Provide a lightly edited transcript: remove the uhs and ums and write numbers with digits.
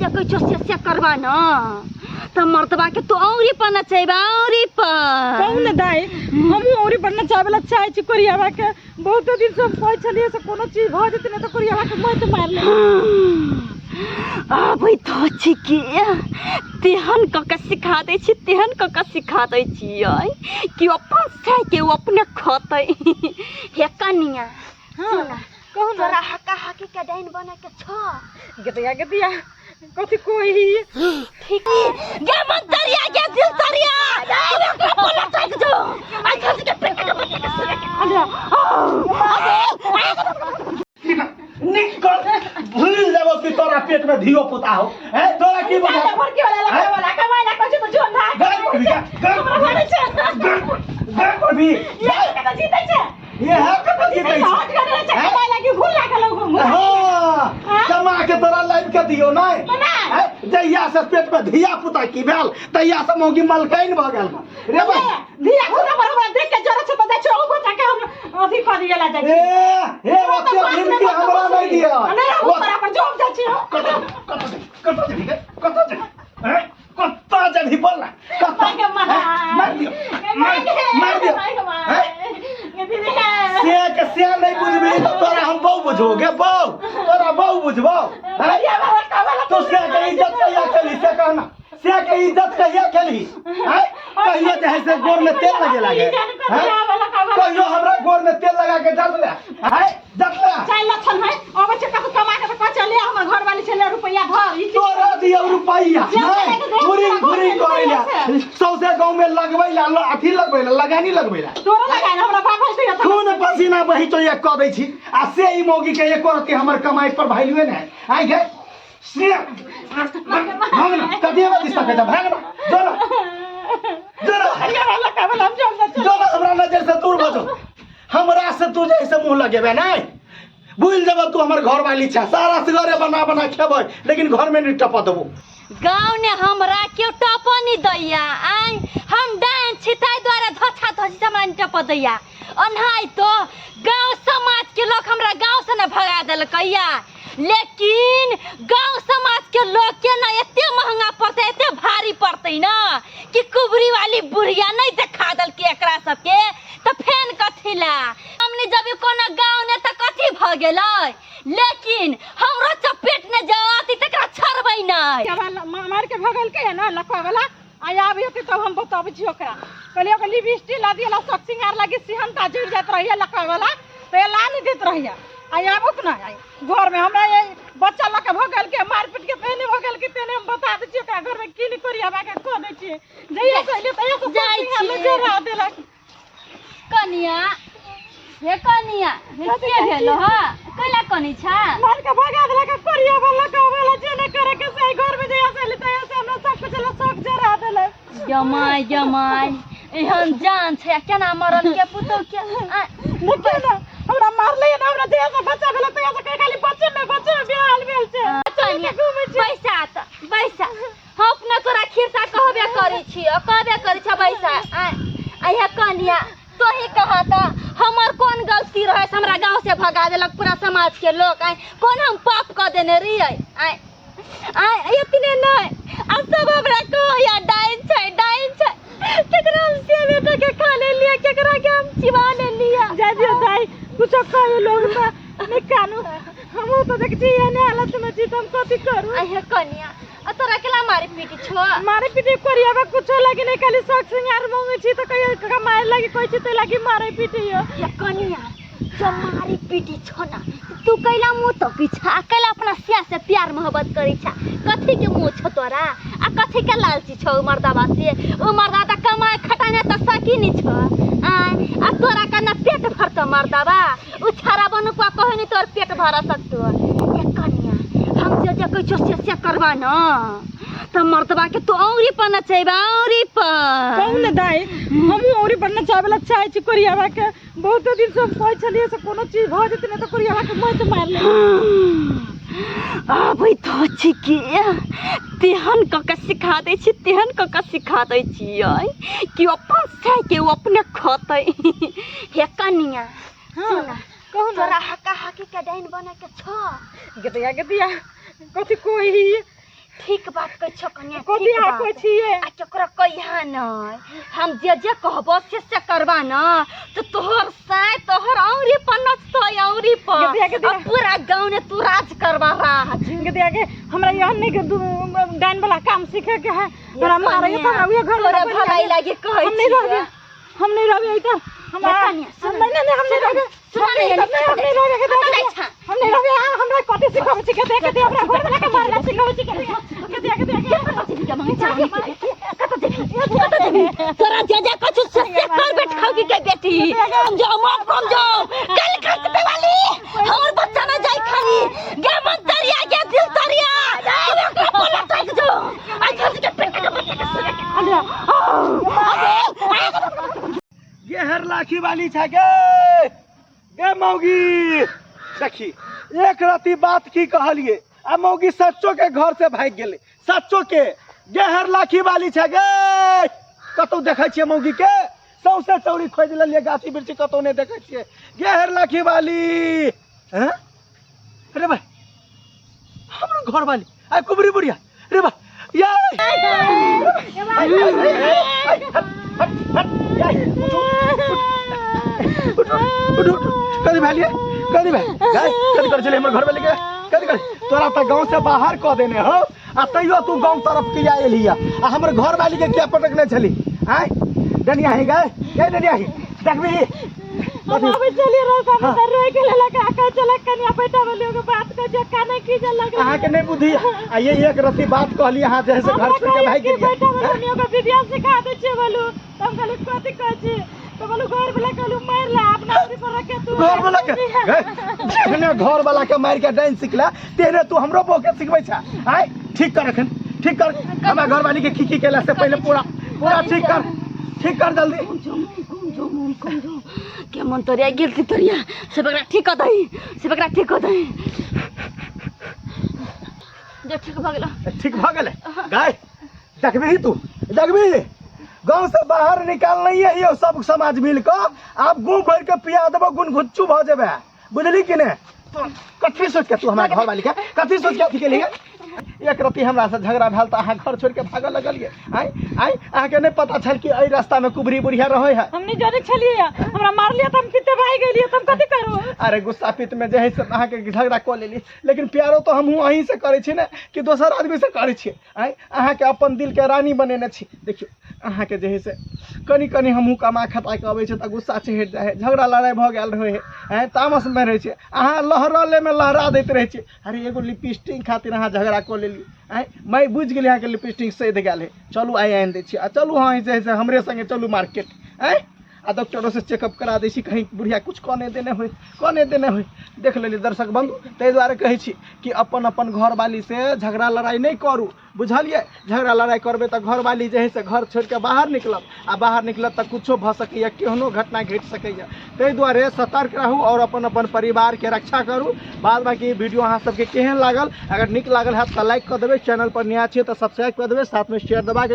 जे कोई से करबा ना त मर्दबा के तो औरी पना चाहिए औरी पर कौन दाई हम औरी बनना चाहबला चाहे छी कोरियावा के बहुत दिन से कोई छलिए से कोनो चीज भ जते न त कोरियावा के मैं तो मार ले अबै त छी के तेहन क सिखा दै छी तेहन क सिखा दै छी कि अपन से के अपने खतै हे कनिया सुना कहू तोरा हका हकी के डाइन बने के छ गतिया कथि कोई ठीक है गे मत दरिया गे दिल दरिया तू बोला तक जो आ खस के पेट के बच्चे के सुने निकल भूल जाबो कि तोरा पेट में धियो पुता हो हैं तोरा की बोल फरके वाला कमाई ना कछु तो जोन ना घर भी ये कत जीते छे ये है कत जीते छे हाथ करे छे कमाई लागी भूल लागल हां कमा के तोरा लाइफ के दियो नहीं जइया से पेट में धिया पुता की भेल तइया से मौगी मलकैन भ गेल रे भाई धिया पुता पर देख के जरा से पता छो को के हम अथी कर दियला जाय ए ओते दिन के हमरा नहीं दिया नहीं ऊपर पर जोम जाय छी कत्ता जब बोल ना कत्ता मार दियो से नहीं बुझबी तोरा हम बहु बुझोगे बहु तोरा बहु बुझबो तो से के इज्जत कहिया केली से कहना से के इज्जत कहिया केली कहियो चाहे से गोर में तेल लगे लागे कहियो हमरा गोर में तेल लगा के जल ले जल ले चाय लक्षण है अब से कब कमा के तो चले हमर घर वाली छले रुपया भर तोरा दियो रुपया नहीं घुरी करेला सौसे गांव में लगबैला अथी लगबैला लगानी लगबैला तोरा लगाय हमरा बाबा से खून पसीना बही तो एक क दै छी आ से ई मौगी के एक रति हमर कमाई पर वैल्यूए नहीं आई गए से भागना कदिया दिस तक भागना जरा जरा हमरा नजर से दूर भजो हमरा से तू जैसे मुंह लगेबे नहीं भूल जब तू हमर घर वाली छ सारा सगरे बना खेबै लेकिन घर में नहीं टपा देबो गांव ने हमरा क्यों टपनी दैया आई हम डांस छिताई द्वारा धछा धछी सामान टप दैया अनहाई तो गांव समाज के लोग हमरा गांव से न भगा देल कैया लेकिन गांव समाज के लोग के ना एते महंगा पड़ते एते भारी पड़ते ना कि कुबरी वाली बुढ़िया नहीं देखा दल के एकरा सब के तो फेन कथिला हमने जब कोनो गांव ने त कथि भ गेलै लेकिन हमरो चपेट ने जाती तकरा छरबै नहीं मार के भगल के ना लखवा वाला आया अभी होते तब हम बताबै छी ओकरा कहलियो के लिपस्टिक ला दियला सब सिंगार लागी सिहनता जुड़ जात रहिया लखवा वाला तो ये ला नहीं देत रहिया आया बुक ना आई घर में हमरा ये बच्चा लके भगल के मार पीट के तेने भगल के तेने हम बता दे छी ओकरा घर में की कोरिया बा के को दै छी जइया कहलियो तइया से जाइ छी जरा देलक कनिया हे कनिया हे के भेलो ह कला कनी छा मार के भगा देलक कोरिया वाला का वाला जेने करे के सही घर में जइया से तइया से हमरा सब कुछ सब जरा देलक जमाई एहन जान छै केना मरल के पुतो के देखिए ना हमरा मार ले ना हमरा जइया से बच्चा भेल तइया से खाली बच्चे में बेहाल भेल छै बैसा हम अपना तोरा खिरसा कहबे करै छी बैसा आइया कनिया तो ही कहा था हमर कौन गलती रहे हमरा गांव से भगा देलक पूरा समाज के लोग कौन हम पाप क देने रहिए इतने नहीं आ सब हमरा कहया डाइन छै केकरा हम से बेटा के खा ले लिया केकरा के हम चिवा ले लिया जादियो दाई कुछ कहे लोग ना निकानु हम तो देख छी एने हालत में छी हम कथि करू आइया कनिया आ तोरा केला मारी पीटी छो मारे पीटी कोरिया बा कुछ लागी नहीं खाली शौक सिंगार मांगे छी तो कहियो कमाए लागी कोई छी तो लागी मारे पीटी यो या कनिया जो मारी पीटी छो ना तू कैला मुंह तो पीछा कैला अपना सिया से प्यार मोहब्बत करी छा कथि के मुंह छो तोरा आ कथि के लालची छो मर्दाबा से ओ मर्दा त कमाए खटाने त सकी नी छो आ तोरा का ना पेट भरत मर्दाबा उ छारा बनु को कहनी तोर पेट भर सकतो या कनिया हम जो कोई से करबा ना त मर्दबा के तो औरी पना चाहिए औरी पर कौन दाई हम औरी बनना चाहबला चाहे छी कोरियावा के बहुत दिन से कोई छलिए से कोनो चीज भ जते न त कोरियावा के मैं तो मार ले अबै त छी के तेहन क सिखा दै छी तेहन क सिखा दै छी कि अपन से के अपने खतै हे कनिया सुना कहू ना तोरा हका हकी के डाइन बने के छ गतिया कथि कोई ठीक बात कह छ कन्या कथी ठीक आ बात को छिए आ केकरा कहिया न हम जे कहबो से करबा न तो तोहर साय तोहर औरी पनच तो औरी पर अब पूरा गांव ने तू राज करबा राज के दिया के हमरा यहाँ नहीं के डाइन वाला काम सीखे के है तोरा मारे तो हमरा घर तोरा भलाई लागे कहै हम नहीं रहबे इधर हमरा नहीं हम नहीं रहबे हम नहीं रहबे हम नहीं रहबे हमरा कथि सिखाबे छी के देख के हमरा घर वाला के मारला सिखाबे छी के देख तोरा जे कुछ से कर बैठ खाओ की बेटी हम जाओ माफ कम जाओ कल खर्च पे वाली हमर बच्चा ना जाई खाई गे मन तरिया गे दिल तरिया ओकरा बोला तक जो आ खर्च के पेट के बच्चा के गेहर लाखी वाली छ गे मौगी सखी एक राती बात की कहलिए आ मौगी सच्चो के घर से भाग गेले सच्चो के गेहर लाखी वाली छ गे कतौ देखै छियै मौगी के सौसे चौरी खोज लेलिए गाछी बिरछी कतौ नहीं देखै छियै गेहर लाखी वाली हैं रे भाई हमरो घर वाली आ कुबरी बुढ़िया रे भाई कदी भाई कदी भाई कदी कर चले हमर घर वाले के कदी कर तोरा त गांव से बाहर क देने हो आ तइयो तू गांव तरफ के आए लिया आ हमर घर वाली के क्या पटकने छली आय डनिया है गए डनिया है देखबी हम अबे चली रहो सब रोए के लगा का चला कन्या बेटा वाले के बात कर जे काने की जे लगे अहाँ के नहीं बुद्धि आ ये एक रती बात कहली अहाँ जैसे घर छोड़ के भाग गेलिए बेटा वाले के विद्या सिखा दे छे बोलू तुम कहली कथि कह छी तो बोलू घर वाला कहलू मार ला अपना उरी पर रख के तू घर वाला के जेने घर वाला के मार के डांस सिखला तेरे तू हमरो बो के सिखबै छ आय ठीक कर अखन ठीक कर हमरा घर वाली के खिखी केला से पहले पूरा ठीक कर जल्दी के मन तोरिया गिरती तोरिया से बकरा ठीक कर दई जो ठीक भ गेल ठीक भ गेल गाय देखबी तू देखबी गांव से बाहर निकाल नहीं है ये सब समाज मिल के आप गु भर के पिया देबो गुन गुच्चू भ जेबे बुझली कि ने कथी सोच के तू हमरा घर वाली के कथी सोच के के लिए एक रती हमरा से झगड़ा भेल त अहाँ घर छोड़ के भागल लगलिए आय अहाँ के नहीं पता छल कि एई रास्ता में कुबरी बुढ़िया रहै है हम नहीं जाने छलिए हमरा मार लिया त हम किते भाग गेलिए तुम कथि करू अरे गुस्सा पित में जहे से अहाँ के झगड़ा क लेली लेकिन प्यारो तो हमहू अहीं से करे छी ने कि दोसर आदमी से करे छी आय अहाँ के अपन दिल के रानी बनेने छी देखियो अहाँ के जहे से कनी हमहू कमा खता के अबै छै त गुस्सा चढ़ जाय है झगड़ा लड़ाई भ गेल रहै है तामस में रहै छै अहाँ लहरले में लहरा दैत रहै छी अरे एगो लिपस्टिक खातिर अहाँ झगड़ा क लेली आय मैं बुझ गेली अहाँ के लिपस्टिक सैध गेल है चलू आइ आनि दै छी आ चलू हाँ जैसे हमरे संगे चलू मार्केट आय आ डॉक्टरों से चेकअप करा दै छी कहीं बुढ़िया कुछ कने देने होय देख लेली दर्शक बंधु ताहि दुआरे कहै छी कि अपन अपन घर वाली से झगड़ा लड़ाई नहीं करू बुझलिए झगड़ा लड़ाई करबे तो घर वाली जे है से घर छोड़ के बाहर निकलब आ बाहर निकलब तो कुछो भ सकैया केहनो घटना घट सकैया ताहि दुआरे सतर्क रहू और अपन अपन परिवार के रक्षा करू बाद बाकी वीडियो अहाँ सबके केहन लागल अगर नीक लागल है तो लाइक कर देबै चैनल पर नया छियै तो सब्सक्राइब कर देबै साथ में शेयर दबा